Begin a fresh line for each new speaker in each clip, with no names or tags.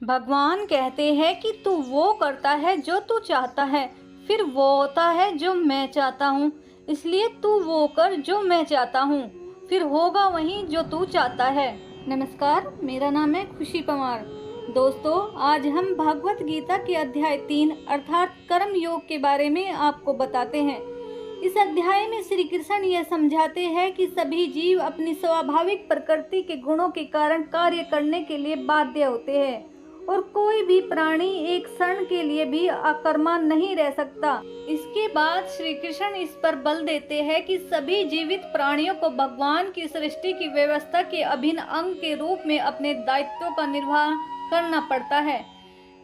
भगवान कहते हैं कि तू वो करता है जो तू चाहता है, फिर वो होता है जो मैं चाहता हूँ। इसलिए तू वो कर जो मैं चाहता हूँ, फिर होगा वही जो तू चाहता है। नमस्कार, मेरा नाम है खुशी पंवार। दोस्तों, आज हम भगवत गीता के अध्याय 3 अर्थात कर्म योग के बारे में आपको बताते हैं। इस अध्याय में श्री कृष्ण यह समझाते हैं कि सभी जीव अपनी स्वाभाविक प्रकृति के गुणों के कारण कार्य करने के लिए बाध्य होते हैं और कोई भी प्राणी एक क्षण के लिए भी अकर्मा नहीं रह सकता। इसके बाद श्री कृष्ण इस पर बल देते हैं कि सभी जीवित प्राणियों को भगवान की सृष्टि की व्यवस्था के अभिन्न अंग के रूप में अपने दायित्वों का निर्वाह करना पड़ता है।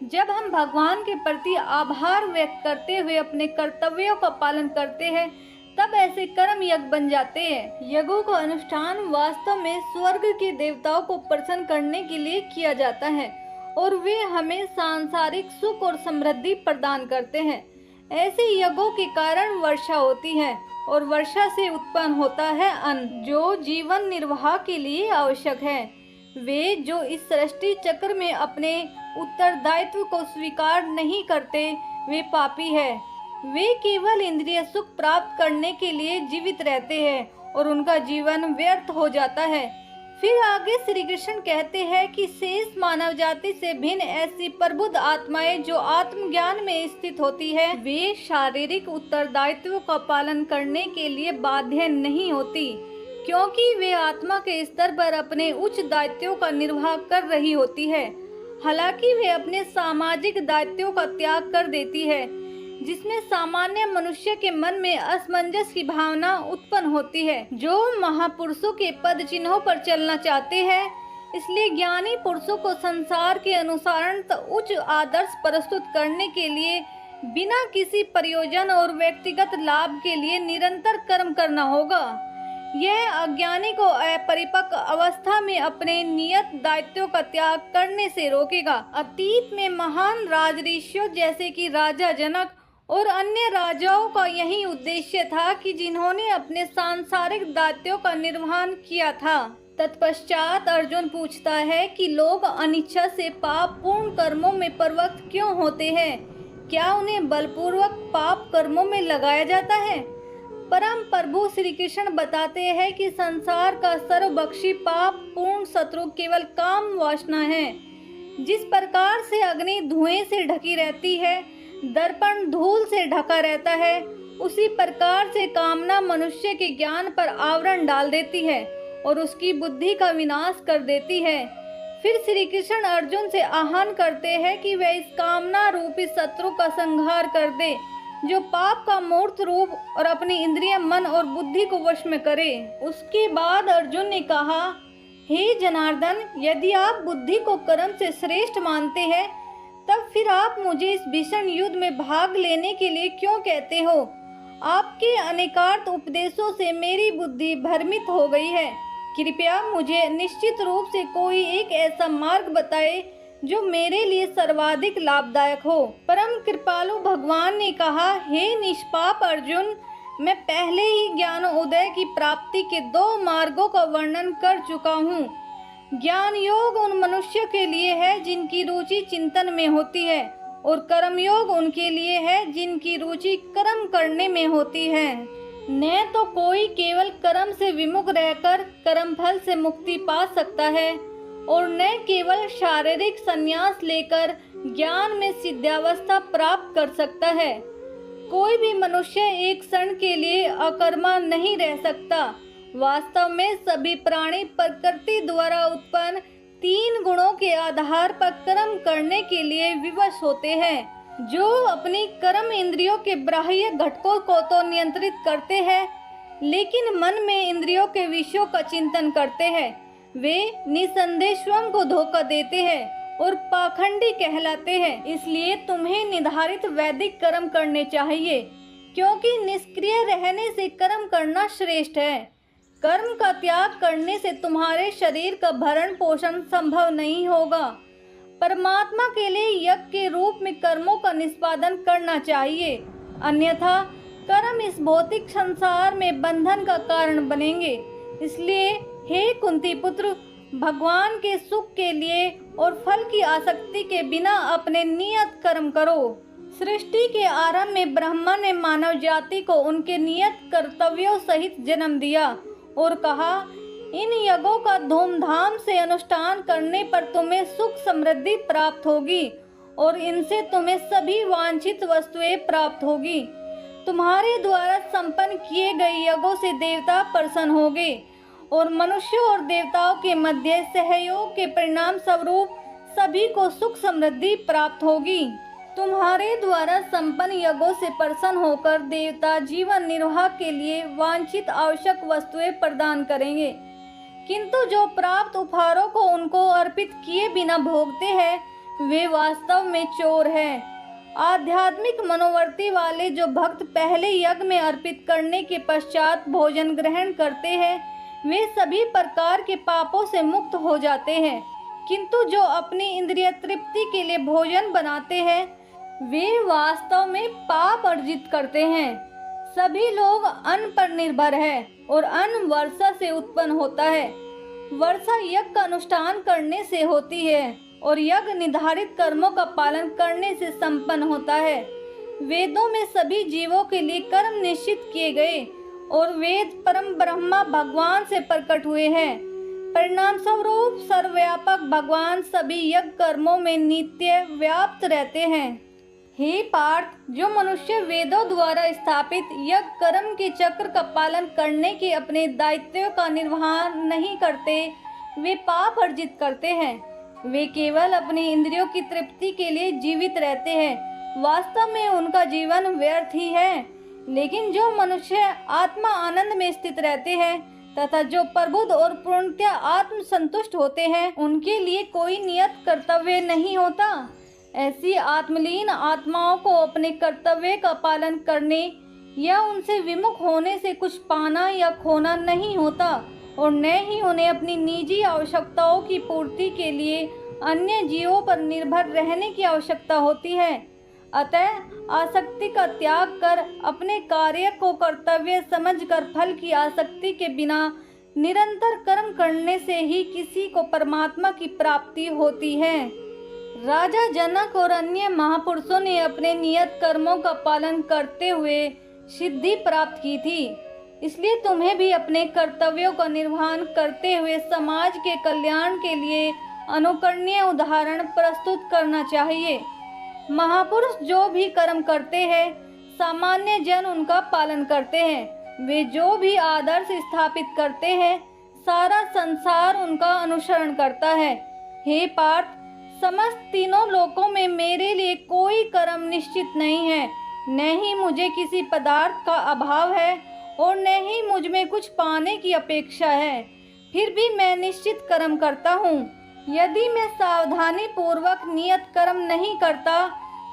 जब हम भगवान के प्रति आभार व्यक्त करते हुए अपने कर्तव्यों का पालन करते हैं, तब ऐसे कर्म यज्ञ बन जाते हैं। यज्ञों का अनुष्ठान वास्तव में स्वर्ग के देवताओं को प्रसन्न करने के लिए किया जाता है और वे हमें सांसारिक सुख और समृद्धि प्रदान करते हैं। ऐसे यज्ञों के कारण वर्षा होती है और वर्षा से उत्पन्न होता है अन्न, जो जीवन निर्वाह के लिए आवश्यक है। वे जो इस सृष्टि चक्र में अपने उत्तरदायित्व को स्वीकार नहीं करते, वे पापी है। वे केवल इंद्रिय सुख प्राप्त करने के लिए जीवित रहते हैं और उनका जीवन व्यर्थ हो जाता है। फिर आगे श्री कृष्ण कहते हैं कि शेष मानव जाति से भिन्न ऐसी प्रबुद्ध आत्माएं जो आत्मज्ञान में स्थित होती है, वे शारीरिक उत्तरदायित्व का पालन करने के लिए बाध्य नहीं होती, क्योंकि वे आत्मा के स्तर पर अपने उच्च दायित्वों का निर्वाह कर रही होती है। हालांकि वे अपने सामाजिक दायित्वों का त्याग कर देती है, जिसमें सामान्य मनुष्य के मन में असमंजस की भावना उत्पन्न होती है। जो महापुरुषों के पद चिन्हों पर चलना चाहते हैं, इसलिए ज्ञानी पुरुषों को संसार के अनुसारण उच्च आदर्श प्रस्तुत करने के लिए बिना किसी प्रयोजन और व्यक्तिगत लाभ के लिए निरंतर कर्म करना होगा। यह अज्ञानी को अपरिपक्व अवस्था में अपने नियत दायित्वों का त्याग करने से रोकेगा। अतीत में महान राजऋषियों जैसे कि राजा जनक और अन्य राजाओं का यही उद्देश्य था कि जिन्होंने अपने सांसारिक दायित्वों का निर्वहन किया था। तत्पश्चात अर्जुन पूछता है कि लोग अनिच्छा से पाप पूर्ण कर्मों में प्रवृत्त क्यों होते हैं? क्या उन्हें बलपूर्वक पाप कर्मों में लगाया जाता है? परम प्रभु श्री कृष्ण बताते हैं कि संसार का सर्वभक्षी पाप पूर्ण शत्रु केवल काम वासना है। जिस प्रकार से अग्नि धुएं से ढकी रहती है, दर्पण धूल से ढका रहता है, उसी प्रकार से कामना मनुष्य के ज्ञान पर आवरण डाल देती है और उसकी बुद्धि का विनाश कर देती है। फिर श्री कृष्ण अर्जुन से आह्वान करते हैं कि वह इस कामना रूपी शत्रु का संहार कर दे, जो पाप का मूर्त रूप और अपनी इंद्रिय, मन और बुद्धि को वश में करे। उसके बाद अर्जुन ने कहा, हे जनार्दन, यदि आप बुद्धि को कर्म से श्रेष्ठ मानते हैं, तब फिर आप मुझे इस भीषण युद्ध में भाग लेने के लिए क्यों कहते हो? आपके अनेकार्थ उपदेशों से मेरी बुद्धि भ्रमित हो गई है। कृपया मुझे निश्चित रूप से कोई एक ऐसा मार्ग बताए जो मेरे लिए सर्वाधिक लाभदायक हो। परम कृपालु भगवान ने कहा, हे निष्पाप अर्जुन, मैं पहले ही ज्ञान उदय की प्राप्ति के 2 मार्गों का वर्णन कर चुका हूँ। ज्ञान योग उन मनुष्यों के लिए है जिनकी रुचि चिंतन में होती है, और कर्म योग उनके लिए है जिनकी रुचि कर्म करने में होती है। न तो कोई केवल कर्म से विमुख रहकर कर्म फल से मुक्ति पा सकता है और न केवल शारीरिक संन्यास लेकर ज्ञान में सिद्धावस्था प्राप्त कर सकता है। कोई भी मनुष्य एक क्षण के लिए अकर्मा नहीं रह सकता। वास्तव में सभी प्राणी प्रकृति द्वारा उत्पन्न 3 गुणों के आधार पर कर्म करने के लिए विवश होते हैं। जो अपनी कर्म इंद्रियों के बाह्य घटकों को तो नियंत्रित करते हैं, लेकिन मन में इंद्रियों के विषयों का चिंतन करते हैं, वे निसंदेह स्वयं को धोखा देते हैं और पाखंडी कहलाते हैं। इसलिए तुम्हें निर्धारित वैदिक कर्म करने चाहिए, क्योंकि निष्क्रिय रहने से कर्म करना श्रेष्ठ है। कर्म का त्याग करने से तुम्हारे शरीर का भरण पोषण संभव नहीं होगा। परमात्मा के लिए यज्ञ के रूप में कर्मों का निष्पादन करना चाहिए, अन्यथा कर्म इस भौतिक संसार में बंधन का कारण बनेंगे। इसलिए हे कुंती पुत्र, भगवान के सुख के लिए और फल की आसक्ति के बिना अपने नियत कर्म करो। सृष्टि के आरंभ में ब्रह्मा ने मानव जाति को उनके नियत कर्तव्यों सहित जन्म दिया और कहा, इन यज्ञों का धूमधाम से अनुष्ठान करने पर तुम्हें सुख समृद्धि प्राप्त होगी और इनसे तुम्हें सभी वांछित वस्तुएं प्राप्त होगी। तुम्हारे द्वारा संपन्न किए गए यज्ञों से देवता प्रसन्न होंगे और मनुष्यों और देवताओं के मध्य सहयोग के परिणाम स्वरूप सभी को सुख समृद्धि प्राप्त होगी। तुम्हारे द्वारा संपन्न यज्ञों से प्रसन्न होकर देवता जीवन निर्वाह के लिए वांछित आवश्यक वस्तुएं प्रदान करेंगे, किंतु जो प्राप्त उपहारों को उनको अर्पित किए बिना भोगते हैं वे वास्तव में चोर हैं। आध्यात्मिक मनोवृत्ति वाले जो भक्त पहले यज्ञ में अर्पित करने के पश्चात भोजन ग्रहण करते हैं वे सभी प्रकार के पापों से मुक्त हो जाते हैं, किंतु जो अपनी इंद्रिय तृप्ति के लिए भोजन बनाते हैं वे वास्तव में पाप अर्जित करते हैं। सभी लोग अन्न पर निर्भर है और अन्न वर्षा से उत्पन्न होता है। वर्षा यज्ञ का अनुष्ठान करने से होती है और यज्ञ निर्धारित कर्मों का पालन करने से संपन्न होता है। वेदों में सभी जीवों के लिए कर्म निश्चित किए गए और वेद परम ब्रह्मा भगवान से प्रकट हुए हैं। परिणाम स्वरूप सर्वव्यापक भगवान सभी यज्ञ कर्मों में नित्य व्याप्त रहते हैं। हे पार्थ, जो मनुष्य वेदों द्वारा स्थापित यज्ञ कर्म के चक्र का पालन करने के अपने दायित्वों का निर्वहन नहीं करते वे पाप अर्जित करते हैं। वे केवल अपनी इंद्रियों की तृप्ति के लिए जीवित रहते हैं। वास्तव में उनका जीवन व्यर्थ ही है। लेकिन जो मनुष्य आत्मा आनंद में स्थित रहते हैं तथा जो प्रबुद्ध और पूर्णतया आत्म संतुष्ट होते हैं उनके लिए कोई नियत कर्तव्य नहीं होता। ऐसी आत्मलीन आत्माओं को अपने कर्तव्य का पालन करने या उनसे विमुख होने से कुछ पाना या खोना नहीं होता और न ही उन्हें अपनी निजी आवश्यकताओं की पूर्ति के लिए अन्य जीवों पर निर्भर रहने की आवश्यकता होती है। अतः आसक्ति का त्याग कर अपने कार्य को कर्तव्य समझकर फल की आसक्ति के बिना निरंतर कर्म करने से ही किसी को परमात्मा की प्राप्ति होती है। राजा जनक और अन्य महापुरुषों ने अपने नियत कर्मों का पालन करते हुए सिद्धि प्राप्त की थी। इसलिए तुम्हें भी अपने कर्तव्यों का निर्वहन करते हुए समाज के कल्याण के लिए अनुकरणीय उदाहरण प्रस्तुत करना चाहिए। महापुरुष जो भी कर्म करते हैं सामान्य जन उनका पालन करते हैं। वे जो भी आदर्श स्थापित करते हैं सारा संसार उनका अनुसरण करता है। हे पार्थ, समस्त तीनों लोकों में मेरे लिए कोई कर्म निश्चित नहीं है। न ही मुझे किसी पदार्थ का अभाव है और न ही मुझ में कुछ पाने की अपेक्षा है। फिर भी मैं निश्चित कर्म करता हूँ। यदि मैं सावधानी पूर्वक नियत कर्म नहीं करता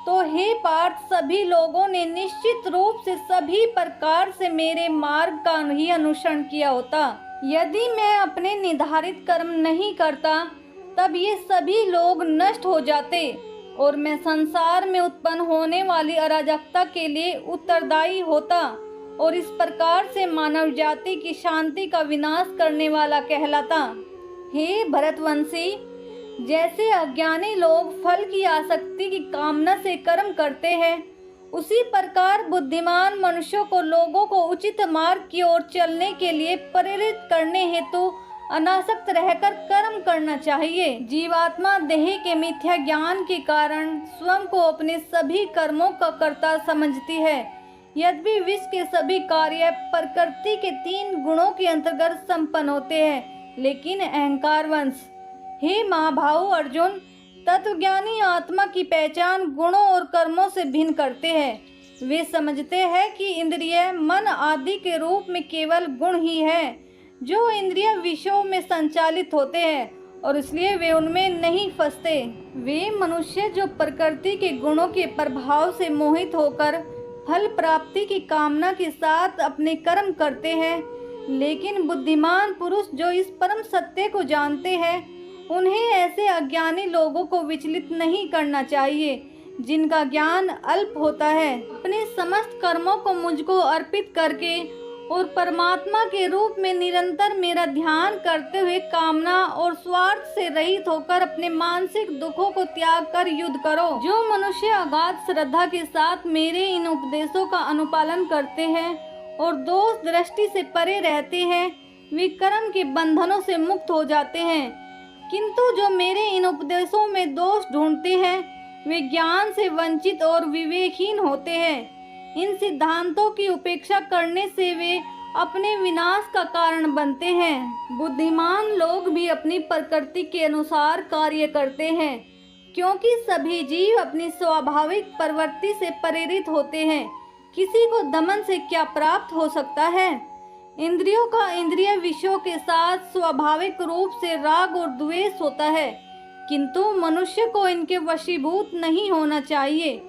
तो हे पार्थ, सभी लोगों ने निश्चित रूप से सभी प्रकार से मेरे मार्ग का ही अनुसरण किया होता। यदि मैं अपने निर्धारित कर्म नहीं करता तब ये सभी लोग नष्ट हो जाते और मैं संसार में उत्पन्न होने वाली अराजकता के लिए उत्तरदायी होता और इस प्रकार से मानव जाति की शांति का विनाश करने वाला कहलाता। हे भरतवंशी, जैसे अज्ञानी लोग फल की आसक्ति की कामना से कर्म करते हैं उसी प्रकार बुद्धिमान मनुष्यों को लोगों को उचित मार्ग की ओर चलने के लिए प्रेरित करने हेतु अनासक्त रहकर कर्म करना चाहिए। जीवात्मा देह के मिथ्या ज्ञान के कारण स्वयं को अपने सभी कर्मों का कर्ता समझती है। यद्यपि विश्व के सभी कार्य प्रकृति के 3 गुणों के अंतर्गत संपन्न होते हैं, लेकिन अहंकारवश। हे महाभाव अर्जुन, तत्वज्ञानी आत्मा की पहचान गुणों और कर्मों से भिन्न करते हैं। वे समझते हैं कि इंद्रिय, मन आदि के रूप में केवल गुण ही है जो इंद्रिय विषयों में संचालित होते हैं और इसलिए वे उनमें नहीं फंसते। वे मनुष्य जो प्रकृति के गुणों के प्रभाव से मोहित होकर फल प्राप्ति की कामना के साथ अपने कर्म करते हैं, लेकिन बुद्धिमान पुरुष जो इस परम सत्य को जानते हैं उन्हें ऐसे अज्ञानी लोगों को विचलित नहीं करना चाहिए जिनका ज्ञान अल्प होता है। अपने समस्त कर्मों को मुझको अर्पित करके और परमात्मा के रूप में निरंतर मेरा ध्यान करते हुए कामना और स्वार्थ से रहित होकर अपने मानसिक दुखों को त्याग कर युद्ध करो। जो मनुष्य अगाध श्रद्धा के साथ मेरे इन उपदेशों का अनुपालन करते हैं और दोष दृष्टि से परे रहते हैं, वे कर्म के बंधनों से मुक्त हो जाते हैं। किंतु जो मेरे इन उपदेशों में दोष ढूंढते हैं, वे ज्ञान से वंचित और विवेकहीन होते हैं। इन सिद्धांतों की उपेक्षा करने से वे अपने विनाश का कारण बनते हैं। बुद्धिमान लोग भी अपनी प्रकृति के अनुसार कार्य करते हैं, क्योंकि सभी जीव अपनी स्वाभाविक प्रवृत्ति से प्रेरित होते हैं। किसी को दमन से क्या प्राप्त हो सकता है? इंद्रियों का इंद्रिय विषयों के साथ स्वाभाविक रूप से राग और द्वेष होता है, किंतु मनुष्य को इनके वशीभूत नहीं होना चाहिए।